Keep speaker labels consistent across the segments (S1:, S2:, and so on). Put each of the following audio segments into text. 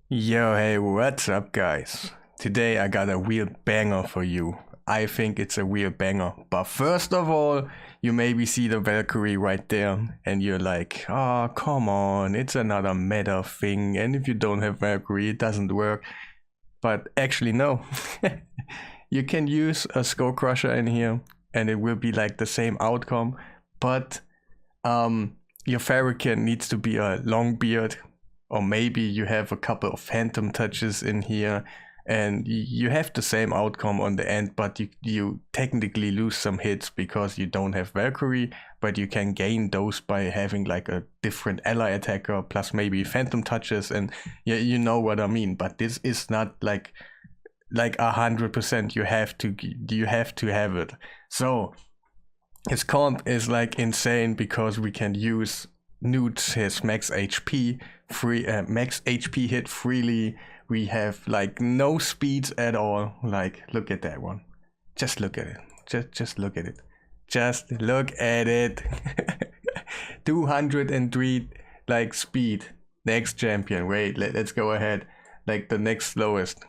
S1: Yo, hey, what's up, guys? Today I got a real banger for you. I think it's a real banger. But first of all, you maybe see the Valkyrie right there, and you're like, oh, come on, it's another meta thing, and if you don't have Valkyrie, it doesn't work. But actually, no. You can use a Skull Crusher in here, and it will be like the same outcome, but your Fireknight needs to be a long beard, or maybe you have a couple of phantom touches in here, and you have the same outcome on the end, but you technically lose some hits because you don't have Valkyrie, but you can gain those by having like a different ally attacker plus maybe phantom touches, and yeah, you know what I mean. But this is not like 100%. You have to have it. So his comp is like insane because we can use newts his max HP max HP hit freely. We have like no speeds at all. Like, look at that one. Just look at it. Just look at it. Just look at it. 203 like speed. Next champion. Wait, let's go ahead. Like the next slowest.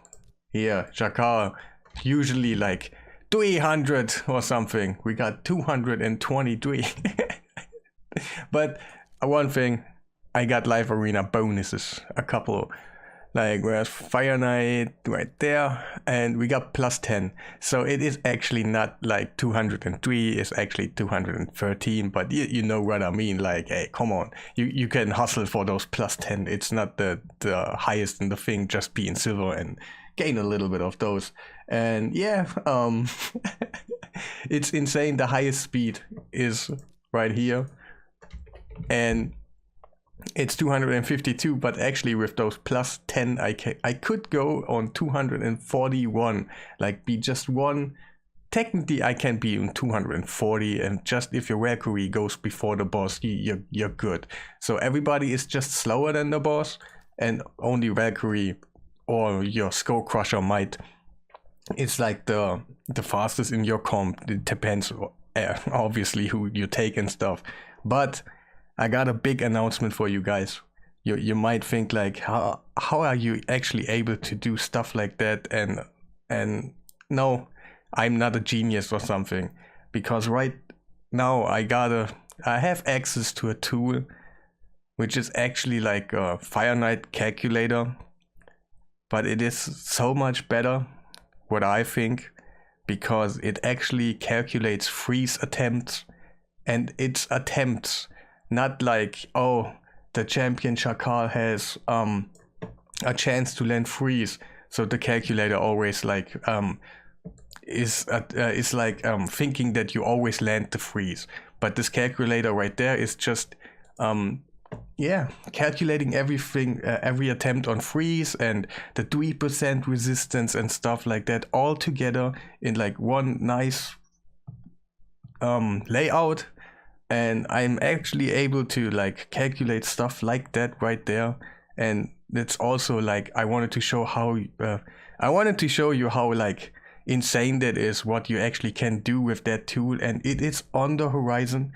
S1: Here, Jakar. Usually like 300 or something. We got 223. But one thing, I got live arena bonuses, a couple, like whereas Fireknight right there, and we got plus 10. So it is actually not like 203, it's actually 213, but you know what I mean. Like, hey, come on, you can hustle for those plus 10. It's not the highest in the thing, just be in silver and gain a little bit of those. And yeah, it's insane. The highest speed is right here, and it's 252, but actually with those plus 10 I could go on 241, like be just one. Technically I can be on 240, and just if your Valkyrie goes before the boss, you're good. So everybody is just slower than the boss, and only Valkyrie or your Skull Crusher might. It's like the fastest in your comp. It depends obviously who you take and stuff. But I got a big announcement for you guys. You might think like, how are you actually able to do stuff like that? And no, I'm not a genius or something, because right now I have access to a tool which is actually like a Fireknight calculator, but it is so much better, what I think, because it actually calculates freeze attempts, and it's attempts. Not like, oh, the champion Shakal has a chance to land freeze, so the calculator always like is like thinking that you always land the freeze. But this calculator right there is just yeah, calculating everything, every attempt on freeze and the 3% resistance and stuff like that, all together in like one nice layout. And I'm actually able to like calculate stuff like that right there. And it's also like, I wanted to show you how like insane that is, what you actually can do with that tool. And it is on the horizon.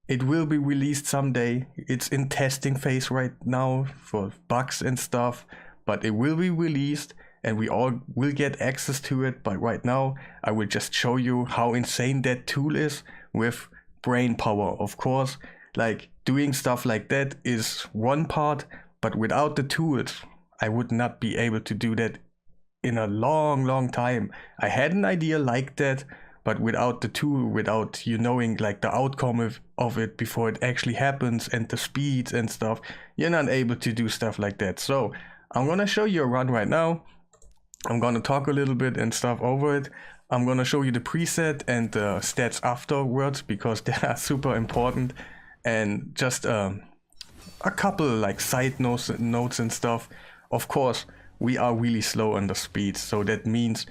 S1: It will be released someday. It's in testing phase right now for bugs and stuff, but it will be released and we all will get access to it. But right now I will just show you how insane that tool is with brain power. Of course, like doing stuff like that is one part, but without the tools I would not be able to do that in a long time. I had an idea like that, but without the tool, without you knowing like the outcome of it before it actually happens and the speeds and stuff, you're not able to do stuff like that. So I'm gonna show you a run right now. I'm gonna talk a little bit and stuff over it. I'm gonna show you the preset and the stats afterwards, because they are super important. And just a couple like side notes and stuff. Of course, we are really slow on the speed, so that means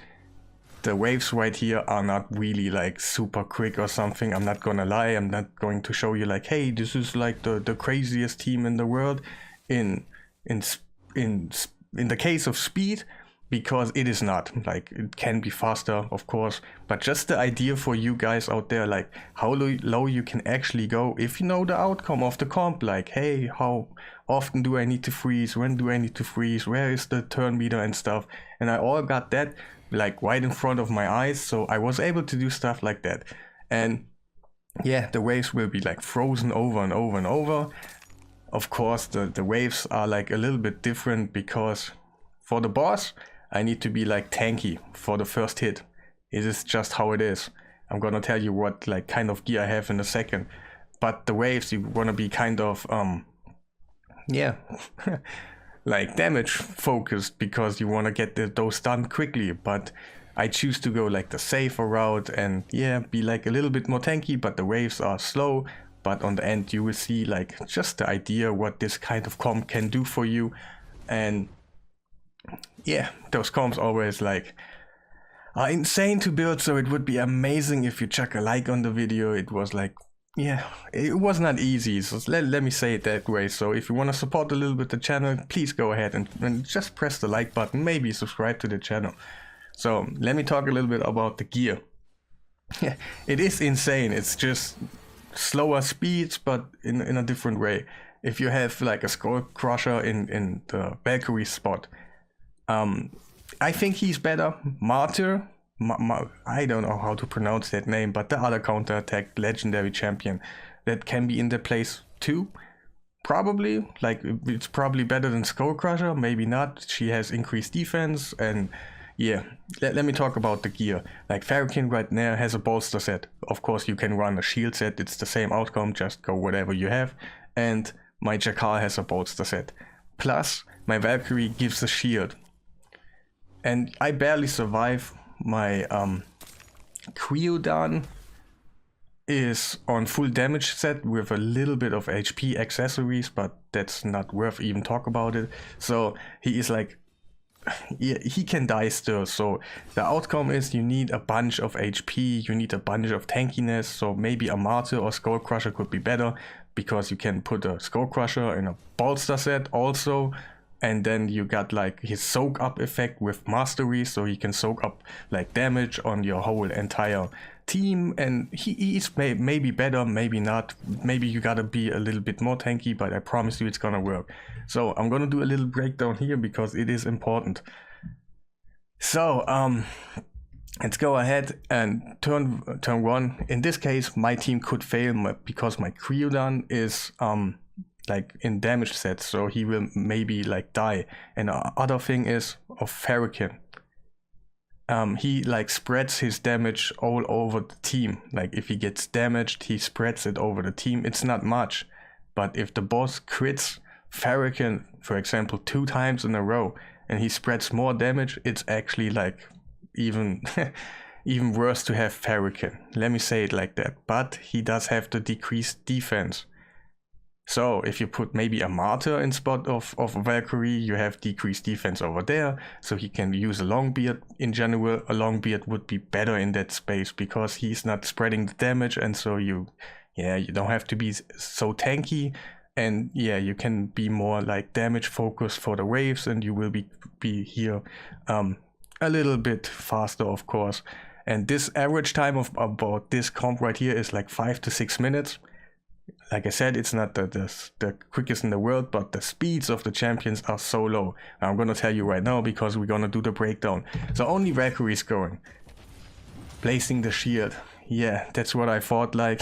S1: the waves right here are not really like super quick or something. I'm not gonna lie, I'm not going to show you like, hey, this is like the craziest team in the world in the case of speed. because it is not. Like, it can be faster, of course, but just the idea for you guys out there, like how low you can actually go if you know the outcome of the comp. Like, hey, how often do I need to freeze? When do I need to freeze? Where is the turn meter and stuff? And I all got that like right in front of my eyes, so I was able to do stuff like that. And yeah, the waves will be like frozen over and over and over. Of course, the waves are like a little bit different because for the boss, I need to be like tanky for the first hit. It is just how it is. I'm gonna tell you what like kind of gear I have in a second. But the waves, you wanna be kind of yeah, like damage focused because you wanna get those done quickly. But I choose to go like the safer route and yeah, be like a little bit more tanky, but the waves are slow. But on the end you will see like just the idea what this kind of comp can do for you. And yeah, those comps always like are insane to build, so it would be amazing if you chuck a like on the video. It was like, yeah, it was not easy, so let me say it that way. So if you want to support a little bit the channel, please go ahead and just press the like button, maybe subscribe to the channel. So let me talk a little bit about the gear. Yeah, it is insane. It's just slower speeds, but in a different way. If you have like a Skull Crusher in the Valkyrie spot, I think he's better. Martyr, I don't know how to pronounce that name, but the other counter-attack legendary champion that can be in the place too. Probably, like it's probably better than Skull Crusher, maybe not. She has increased defense, and yeah, let me talk about the gear. Like Fireknight right now has a bolster set. Of course you can run a shield set, it's the same outcome, just go whatever you have. And my Jakar has a bolster set. Plus, my Valkyrie gives a shield. And I barely survive. My Creodan is on full damage set with a little bit of HP accessories, but that's not worth even talk about it. So he is like, yeah, he can die still. So the outcome is you need a bunch of HP, you need a bunch of tankiness. So maybe a Martyr or Skull Crusher could be better, because you can put a Skull Crusher in a bolster set also. And then you got like his soak up effect with mastery, so he can soak up like damage on your whole entire team. And he's maybe better, maybe not. Maybe you gotta be a little bit more tanky, but I promise you it's gonna work. So I'm gonna do a little breakdown here because it is important. So let's go ahead and turn one. In this case, my team could fail because my Creodan is like in damage sets, so he will maybe like die. And other thing is of Fireknight. He like spreads his damage all over the team. Like if he gets damaged, he spreads it over the team. It's not much, but if the boss crits Fireknight, for example, 2 times in a row, and he spreads more damage, it's actually like even even worse to have Fireknight. Let me say it like that. But he does have the decreased defense. So if you put maybe a Martyr in spot of Valkyrie, you have decreased defense over there, so he can use a Longbeard. In general, a Longbeard would be better in that space because he's not spreading the damage, and so you don't have to be so tanky, and yeah, you can be more like damage focused for the waves, and you will be here a little bit faster, of course. And this average time of about this comp right here is like 5 to 6 minutes. Like I said, it's not the quickest in the world, but the speeds of the champions are so low. I'm gonna tell you right now because we're gonna do the breakdown. So only Valkyrie is going. Placing the shield. Yeah, that's what I thought. Like,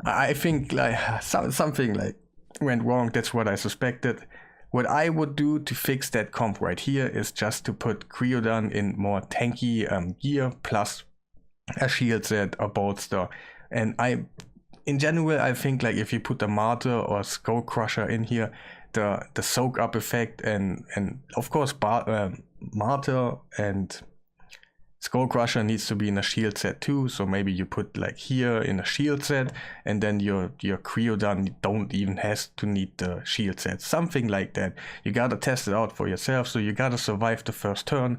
S1: I think like something like went wrong. That's what I suspected. What I would do to fix that comp right here is just to put Creodan in more tanky gear, plus a shield set, a bolster. And in general, I think like if you put a Martyr or Skull Crusher in here, the soak up effect and of course Martyr and Skull Crusher needs to be in a shield set too. So maybe you put like here in a shield set, and then your Creodan don't even have to need the shield set. Something like that. You gotta test it out for yourself. So you gotta survive the first turn,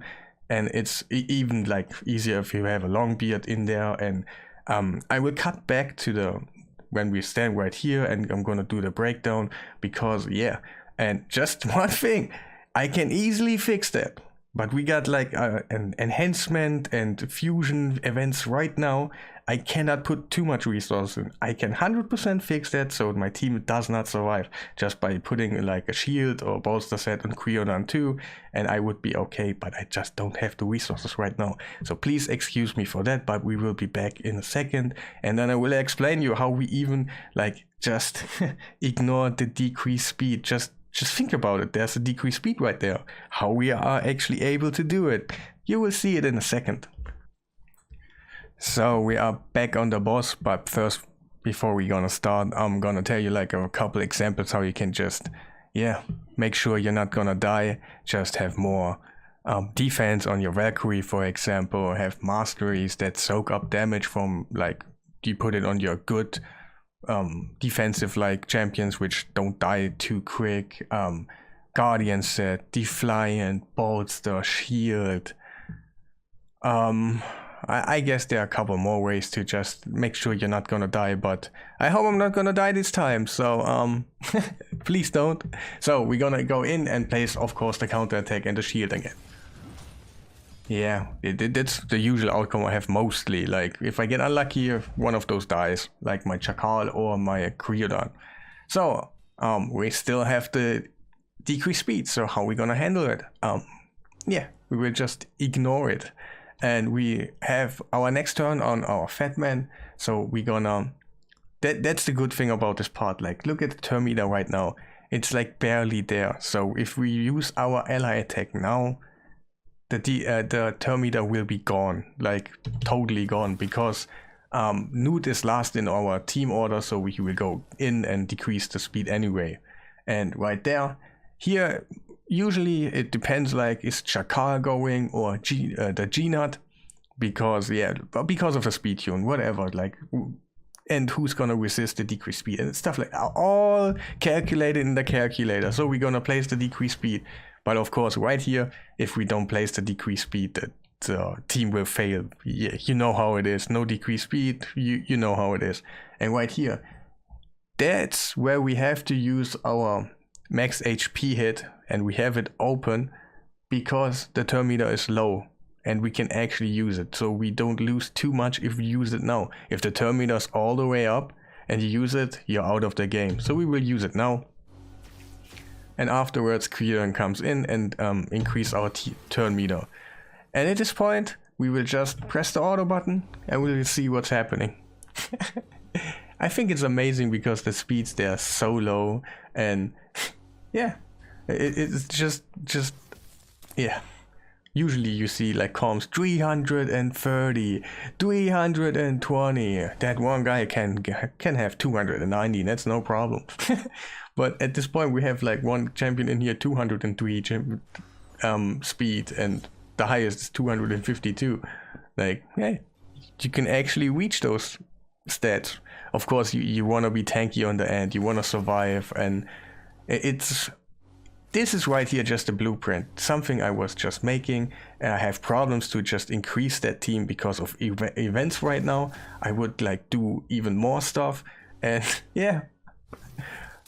S1: and it's even like easier if you have a Longbeard in there. And I will cut back to when we stand right here, and I'm gonna do the breakdown because yeah. And just one thing, I can easily fix that. But we got like an enhancement and fusion events right now. I cannot put too much resources in. I can 100% fix that so my team does not survive just by putting like a shield or bolster set on Creodon 2, and I would be okay, but I just don't have the resources right now. So please excuse me for that, but we will be back in a second, and then I will explain you how we even like just ignore the decreased speed. Just think about it. There's a decreased speed right there. How we are actually able to do it. You will see it in a second. So we are back on the boss, but first, before we gonna start, I'm gonna tell you like a couple examples how you can just, make sure you're not gonna die. Just have more defense on your Valkyrie, for example. Have masteries that soak up damage from like, you put it on your good defensive like champions which don't die too quick. Guardian set, Defiant, Bolster, Shield. I guess there are a couple more ways to just make sure you're not gonna die, but I hope I'm not gonna die this time, so please don't. So we're gonna go in and place, of course, the counter attack and the shield again. Yeah, that's the usual outcome I have mostly. Like, if I get unlucky, one of those dies, like my Chakal or my Creodon. So, we still have the decreased speed, so how are we gonna handle it? We will just ignore it. And we have our next turn on our Fat Man, so we're gonna... That's the good thing about this part. Like, look at the turn meter right now. It's like barely there. So if we use our ally attack now, the turn meter will be gone, like totally gone, because Newt is last in our team order, so we will go in and decrease the speed anyway. And right there, here, usually it depends, like, is Chakar going or the G-Nut, because of the speed tune, whatever, like, and who's gonna resist the decreased speed and stuff like that, all calculated in the calculator. So we're gonna place the decreased speed, but of course right here, if we don't place the decreased speed, the team will fail. Yeah, you know how it is. No decreased speed, you know how it is. And right here, that's where we have to use our max HP hit, and we have it open because the turn meter is low and we can actually use it, so we don't lose too much if we use it now. If the turn meter is all the way up and you use it, you're out of the game. So we will use it now, and afterwards Creodon comes in and increase our turn meter. And at this point we will just press the auto button and we will see what's happening. I think it's amazing because the speeds there are so low, and it's just usually you see like comms 330, 320. That one guy can have 290, that's no problem. But at this point we have like one champion in here 203 speed, and the highest is 252. Like, hey, you can actually reach those stats. Of course you want to be tanky on the end, you want to survive, and this is right here just a blueprint, something I was just making, and I have problems to just increase that team because of events right now. I would like do even more stuff, and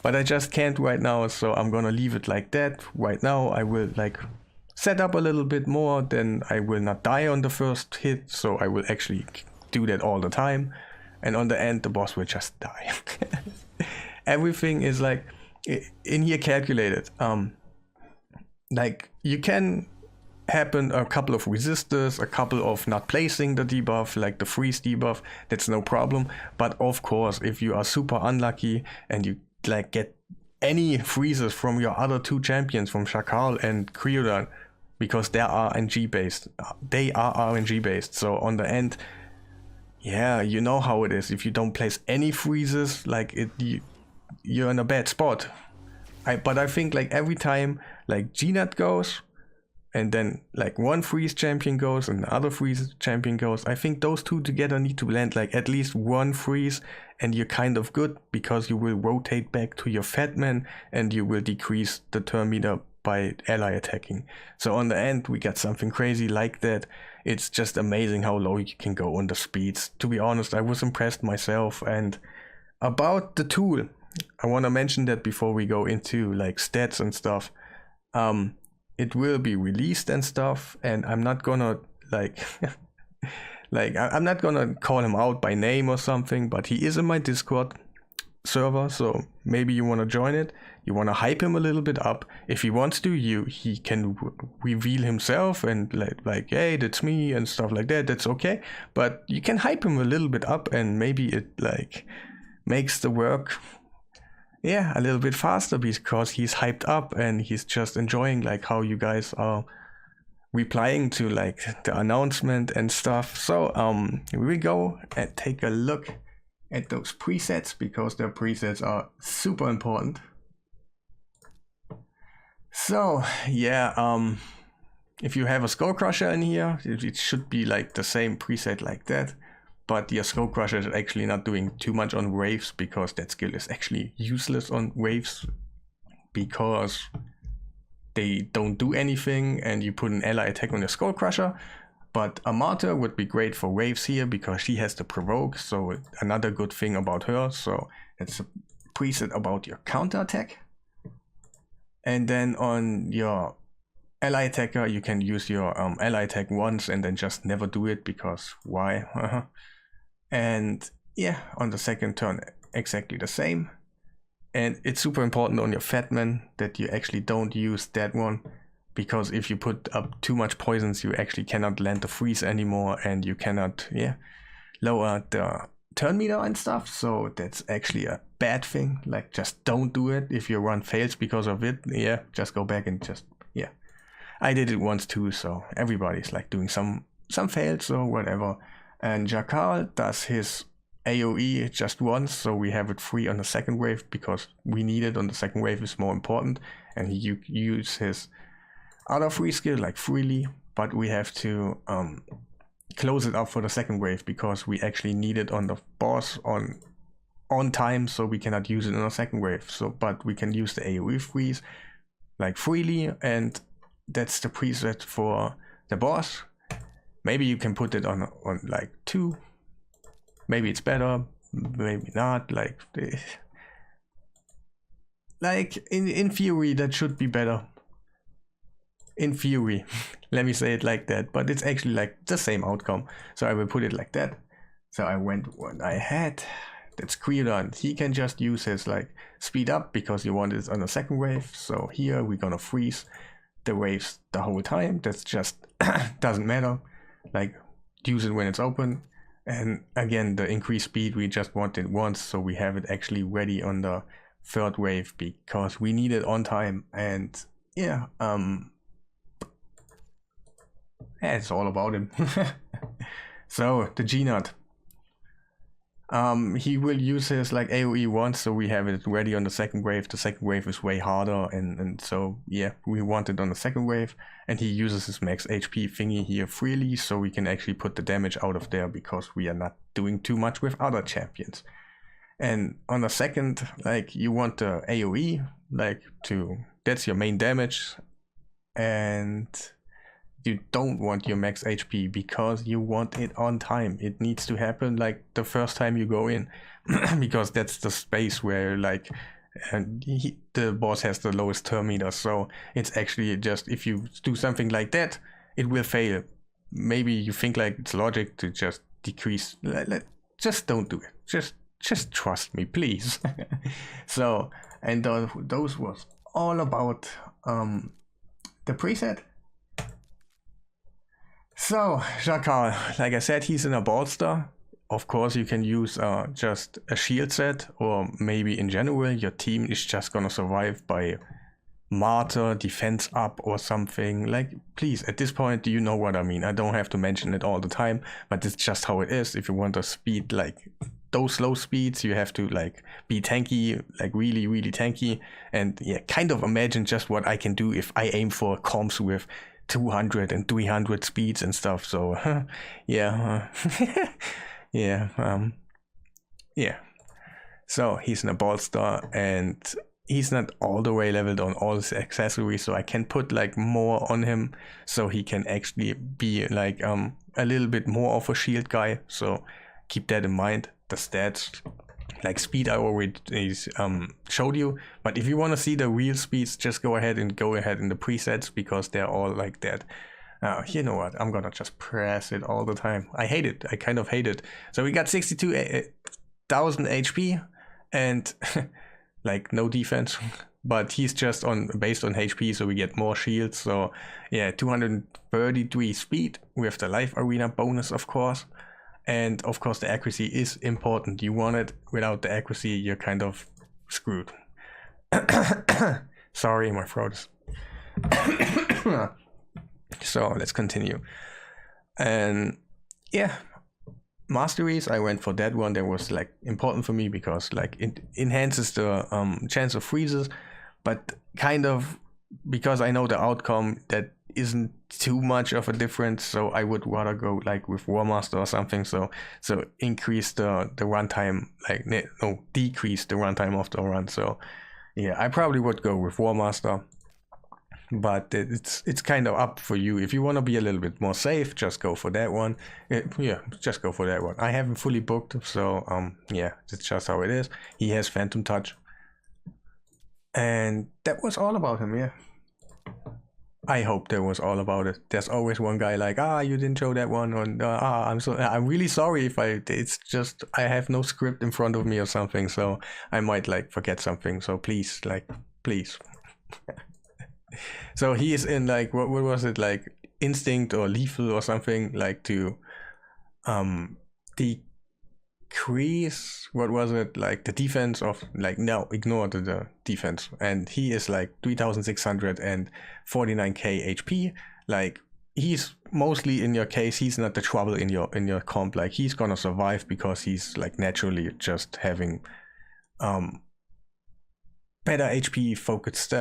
S1: but I just can't right now, so I'm gonna leave it like that. Right now I will like set up a little bit more, then I will not die on the first hit, so I will actually do that all the time, and on the end the boss will just die. Everything is like in here calculated. Like, you can happen a couple of resistors, a couple of not placing the debuff, like the freeze debuff, that's no problem. But of course, if you are super unlucky and you like get any freezes from your other two champions, from Shakal and Creodon, because they are RNG based, so on the end, you know how it is. If you don't place any freezes, like you're in a bad spot. But I think like every time like G-Nut goes, and then like one freeze champion goes and the other freeze champion goes, I think those two together need to land like at least one freeze, and you're kind of good, because you will rotate back to your Fat Man and you will decrease the turn meter by ally attacking. So on the end we got something crazy like that. It's just amazing how low you can go on the speeds. To be honest, I was impressed myself. And about the tool, I want to mention that before we go into like stats and stuff. it will be released and stuff, and I'm not gonna like I'm not gonna call him out by name or something, but he is in my Discord server, so maybe you want to join it. You want to hype him a little bit up. If he wants to, he can reveal himself and like hey, that's me and stuff like that. That's okay, but you can hype him a little bit up, and maybe it like makes the work a little bit faster because he's hyped up and he's just enjoying like how you guys are replying to like the announcement and stuff. So we go and take a look at those presets, because their presets are super important. So yeah, if you have a Skull Crusher in here, it should be like the same preset like that, but your Skull Crusher is actually not doing too much on waves, because that skill is actually useless on waves because they don't do anything, and you put an ally attack on your Skull Crusher. But a Martyr would be great for waves here because she has the provoke, so another good thing about her. So it's a preset about your counter attack. And then on your ally attacker, you can use your ally attack once and then just never do it, because why? And yeah, on the second turn, exactly the same. And it's super important on your Fatman that you actually don't use that one, because if you put up too much poisons, you actually cannot land the freeze anymore, and you cannot lower the turn meter and stuff. So that's actually a bad thing. Like, just don't do it. If your run fails because of it, just go back and just I did it once too, so everybody's like doing some fails or whatever. And Jakal does his AoE just once, so we have it free on the second wave because we need it on the second wave, is more important. And he use his other free skill like freely, but we have to close it up for the second wave because we actually need it on the boss on time, so we cannot use it on the second wave. So but we can use the AoE freeze like freely, and that's the preset for the boss. Maybe you can put it on like 2. Maybe it's better, maybe not. Like in theory that should be better. In theory, let me say it like that, but it's actually like the same outcome. So I will put it like that. So I went what I had. That's Creedon. He can just use his like speed up because you want it on the second wave. So here we're gonna freeze the waves the whole time. That's just doesn't matter. Like, use it when it's open. And again, the increased speed, we just want it once, so we have it actually ready on the third wave because we need it on time. And it's all about him. So the G-Nut, he will use his like AoE once, so we have it ready on the second wave. The second wave is way harder, and so we want it on the second wave. And he uses his max HP thingy here freely, so we can actually put the damage out of there because we are not doing too much with other champions. And on the second, like, you want the AoE, like, that's your main damage, and you don't want your max HP because you want it on time. It needs to happen like the first time you go in because that's the space where like the boss has the lowest turn meter. So it's actually just, if you do something like that, it will fail. Maybe you think like it's logic to just decrease. Just don't do it. Just trust me, please. So, and those was all about the preset. So, Jakal, like I said, he's in a bolster. Of course, you can use just a shield set, or maybe in general, your team is just gonna survive by Martyr, defense up or something. Like, please, at this point, you know what I mean. I don't have to mention it all the time, but it's just how it is. If you want a speed, like those low speeds, you have to like be tanky, like really, really tanky. And kind of imagine just what I can do if I aim for comps with 200 and 300 speeds and stuff. So so he's in a bolster, and he's not all the way leveled on all his accessories, so I can put like more on him so he can actually be like a little bit more of a shield guy. So keep that in mind. The stats, like speed I already showed you. But if you want to see the real speeds, just go ahead in the presets, because they're all like that. You know what, I'm gonna just press it all the time. I hate it, I kind of hate it. So we got 62,000 HP and like no defense, but he's just based on HP, so we get more shields. So yeah, 233 speed with the life arena bonus, of course. And of course the accuracy is important. You want it. Without the accuracy, you're kind of screwed. Sorry, my throat is... So let's continue. And yeah, masteries, I went for that one. That was like important for me because like it enhances the chance of freezes, but kind of because I know the outcome, that isn't too much of a difference. So I would rather go like with War Master or something. So increase the runtime, like no, decrease the runtime of the run. So yeah, I probably would go with War Master. But it's kind of up for you. If you want to be a little bit more safe, just go for that one. Yeah, just go for that one. I haven't fully booked, so yeah, that's just how it is. He has Phantom Touch, and that was all about him. Yeah, I hope that was all about it. There's always one guy like, you didn't show that one, or I'm really sorry if it's just I have no script in front of me or something, so I might like forget something. So please, please. So he is in like what was it, like instinct or lethal or something, like to decrease, what was it, like the defense of, like, no, ignore the defense, and he is like 3649k HP. Like he's mostly, in your case, he's not the trouble in your comp. Like he's gonna survive because he's like naturally just having better HP focused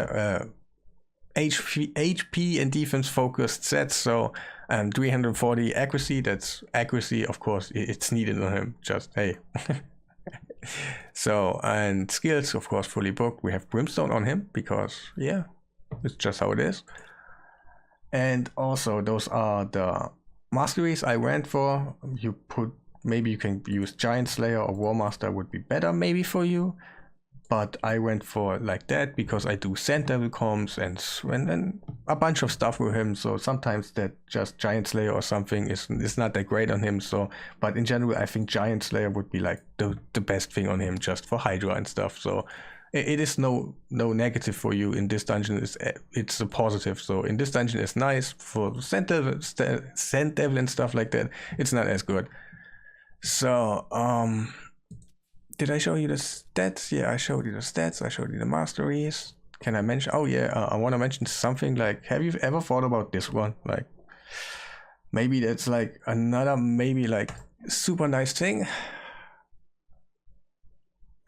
S1: HP and defense focused sets. So 340 accuracy, that's accuracy, of course it's needed on him, just hey. So, and skills, of course, fully booked. We have Brimstone on him because yeah, it's just how it is. And also those are the masteries I went for. Maybe you can use Giant Slayer or War Master, would be better maybe for you. But I went for like that because I do Sand Devil comms and a bunch of stuff with him. So sometimes that just Giant Slayer or something is not that great on him. So, but in general, I think Giant Slayer would be like the best thing on him, just for Hydra and stuff. So it is no negative for you in this dungeon. It's a positive. So in this dungeon, it's nice. For Sand Devil and stuff like that, it's not as good. So did I show you the stats? Yeah, I showed you the stats. I showed you the masteries. Can I mention? Oh yeah, I want to mention something. Like, have you ever thought about this one? Like, maybe that's like another, maybe like super nice thing.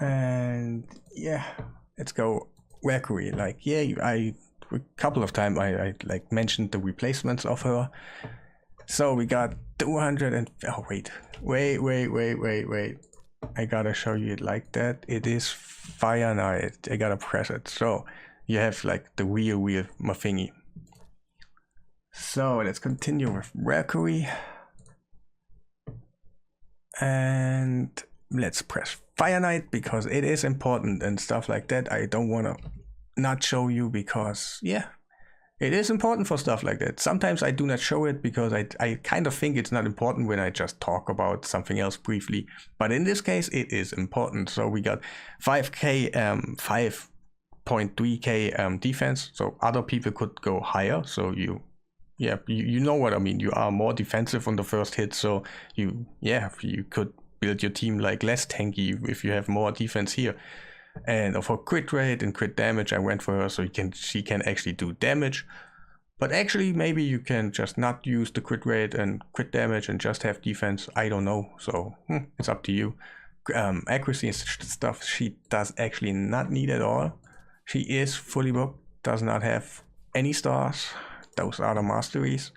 S1: And yeah, let's go Valkyrie. Like, yeah, a couple of times I like mentioned the replacements of her. So we got 200 and wait. I gotta show you it like that. It is Fireknight. I gotta press it. So you have like the real Mafingi. So let's continue with Valkyrie. And let's press Fireknight because it is important and stuff like that. I don't wanna not show you because yeah, it is important for stuff like that. Sometimes I do not show it because I kind of think it's not important when I just talk about something else briefly. But in this case, it is important. So we got 5.3k defense. So other people could go higher. So you know what I mean. You are more defensive on the first hit. So you could build your team like less tanky if you have more defense here. And for crit rate and crit damage, I went for her so she can actually do damage. But actually, maybe you can just not use the crit rate and crit damage and just have defense. I don't know. So it's up to you. Accuracy and stuff, she does actually not need at all. She is fully booked, does not have any stars. Those are the masteries.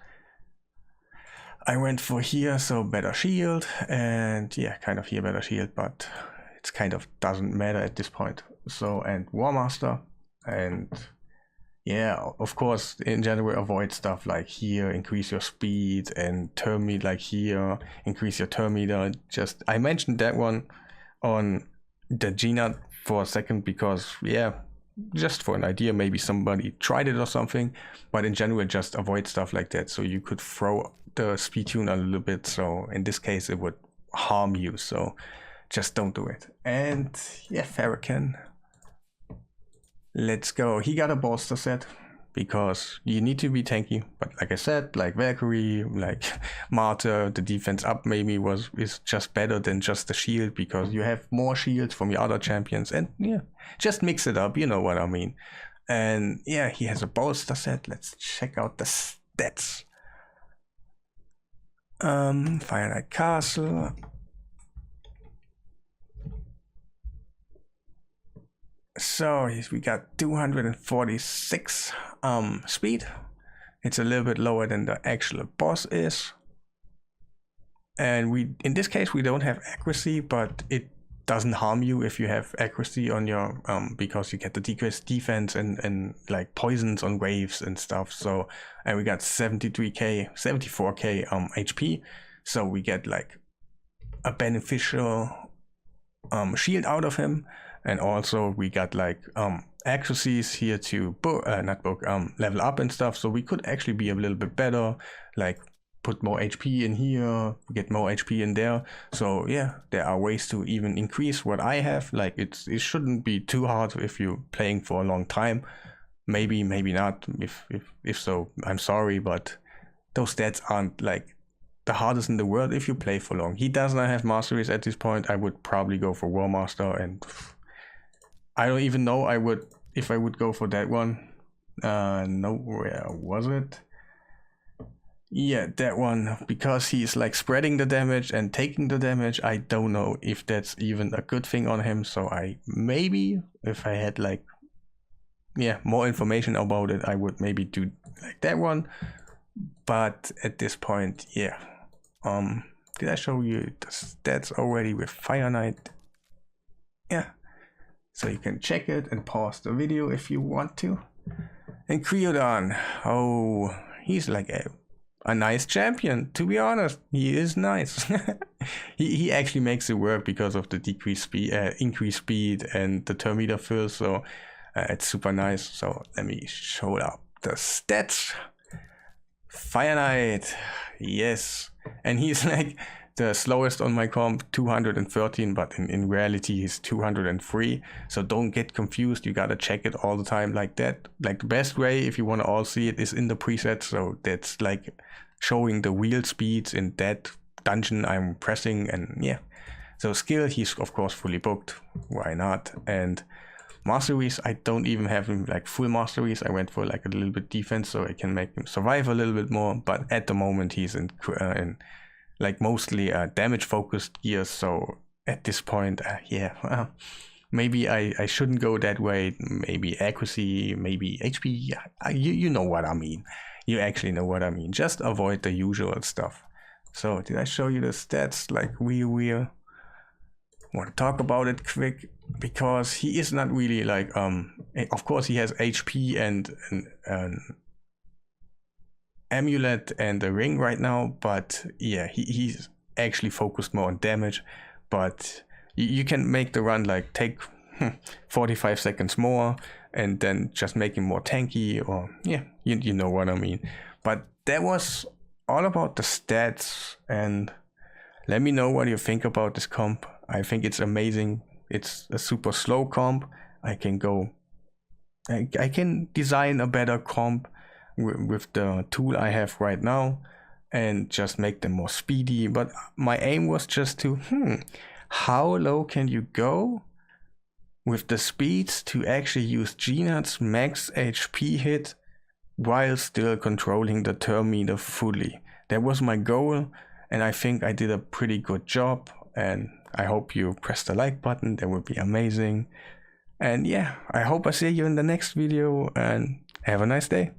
S1: I went for here, so better shield. And yeah, kind of here better shield, but it kind of doesn't matter at this point. So, and War Master, and yeah, of course, in general, avoid stuff like here, increase your speed, and turn meter like here, increase your turn meter. Just, I mentioned that one on the GNAT for a second because, yeah, just for an idea, maybe somebody tried it or something, but in general, just avoid stuff like that. So you could throw the speed tune a little bit. So in this case, it would harm you. So just don't do it. And yeah, Fireknight. Let's go. He got a bolster set because you need to be tanky. But like I said, like Valkyrie, like Martyr, the defense up maybe is just better than just the shield because you have more shields from your other champions. And yeah, just mix it up. You know what I mean. And yeah, he has a bolster set. Let's check out the stats. Fireknight Castle. So we got 246 speed. It's a little bit lower than the actual boss is. And in this case we don't have accuracy, but it doesn't harm you if you have accuracy on your because you get the decreased defense and like poisons on waves and stuff. So and we got 74k HP. So we get like a beneficial shield out of him. And also we got like accuracies here to level up and stuff. So we could actually be a little bit better, like put more HP in here, get more HP in there. So yeah, there are ways to even increase what I have. Like it shouldn't be too hard if you're playing for a long time. Maybe not. If so, I'm sorry, but those stats aren't like the hardest in the world if you play for long. He does not have masteries at this point. I would probably go for War Master, and I don't even know if I would go for that one. No, where was it? Yeah, that one, because he's like spreading the damage and taking the damage. I don't know if that's even a good thing on him. So maybe if I had like, yeah, more information about it, I would maybe do like that one. But at this point, yeah. Did I show you the stats already with Fireknight? Yeah. So you can check it and pause the video if you want to. And Creodon, oh, he's like a nice champion, to be honest. He is nice. he actually makes it work because of the decreased speed, increased speed and the turn meter fill. So it's super nice. So let me show up the stats. Fireknight, yes. And he's like the slowest on my comp, 213, but in reality he's 203. So don't get confused, you gotta check it all the time like that. Like the best way if you want to all see it is in the preset. So that's like showing the real speeds in that dungeon I'm pressing. And yeah, so skill, he's of course fully booked, why not? And masteries, I don't even have him like full masteries. I went for like a little bit defense so I can make him survive a little bit more. But at the moment he's in like mostly damage focused gears. So at this point, yeah, maybe I shouldn't go that way. Maybe accuracy, maybe HP. You know what I mean. You actually know what I mean. Just avoid the usual stuff. So did I show you the stats? Like we want to talk about it quick because he is not really like of course he has HP and amulet and a ring right now, but yeah, he's actually focused more on damage. But you can make the run like take 45 seconds more and then just make him more tanky, or yeah, you know what I mean. But that was all about the stats, and let me know what you think about this comp. I think it's amazing. It's a super slow comp. I can design a better comp with the tool I have right now and just make them more speedy. But my aim was just to how low can you go with the speeds to actually use GNAT's max HP hit while still controlling the turn meter fully. That was my goal, and I think I did a pretty good job, and I hope you press the like button. That would be amazing. And yeah, I hope I see you in the next video, and have a nice day.